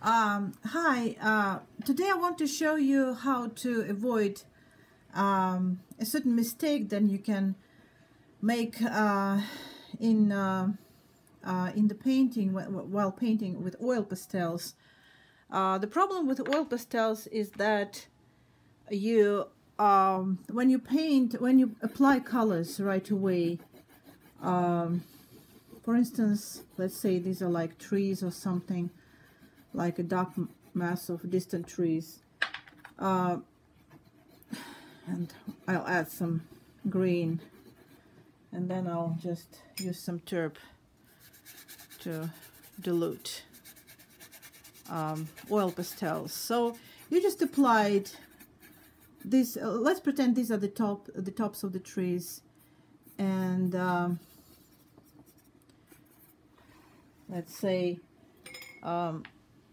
Hi, today I want to show you how to avoid a certain mistake that you can make in the painting while painting with oil pastels. The problem with oil pastels is that when you apply colors right away, for instance, let's say these are like trees or something, like a dark mass of distant trees, and I'll add some green, and then I'll just use some turp to dilute oil pastels. So you just applied this. Let's pretend these are the tops of the trees, and let's say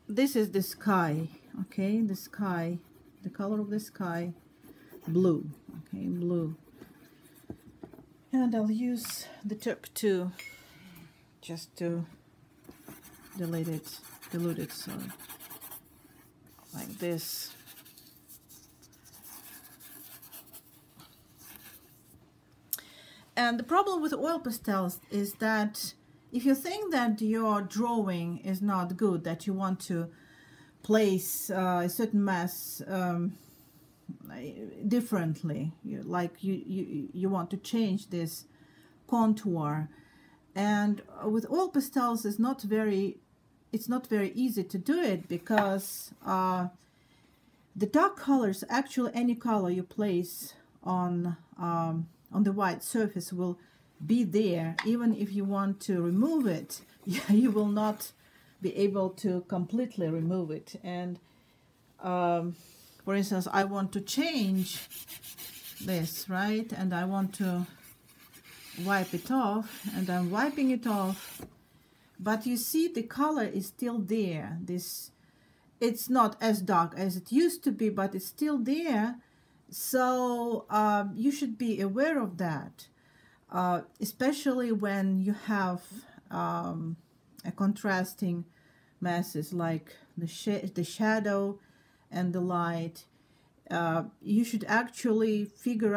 this is the sky. Okay, the sky, the color of the sky, blue. Okay, blue. And I'll use the tip to just to dilute it, so like this. And the problem with oil pastels is that if you think that your drawing is not good, that you want to place a certain mass differently, you want to change this contour, and with oil pastels it's not very easy to do it, because the dark colors, actually any color you place on the white surface will be there. Even if you want to remove it, you will not be able to completely remove it. And for instance, I want to change this, right? And I want to wipe it off, and I'm wiping it off, but you see the color is still there. It's not as dark as it used to be, but it's still there. So you should be aware of that, especially when you have a contrasting masses like the shadow and the light. You should actually figure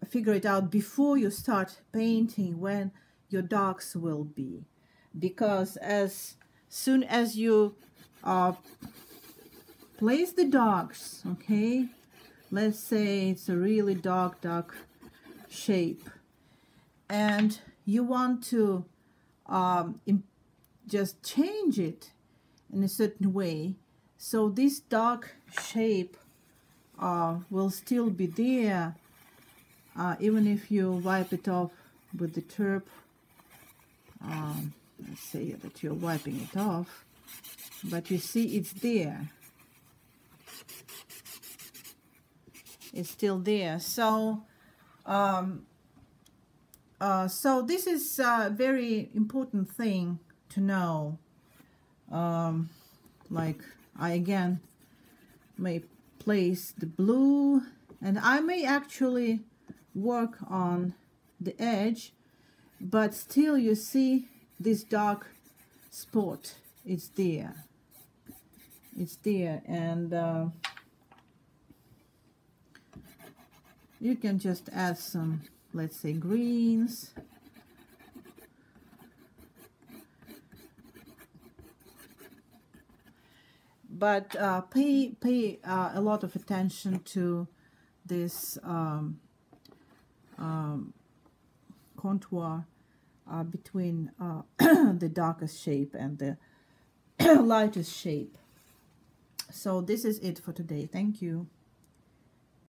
it out before you start painting when your darks will be, because as soon as you place the darks, okay, let's say it's a really dark shape, and you want to just change it in a certain way, so this dark shape will still be there, even if you wipe it off with the turp. Let's say that you're wiping it off, but you see it's there. It's still there. So so this is a very important thing to know. Like I again may place the blue, and I may actually work on the edge, but still you see this dark spot. It's there. It's there, and you can just add some, let's say, greens. But pay a lot of attention to this contour between the darkest shape and the lightest shape. So this is it for today. Thank you.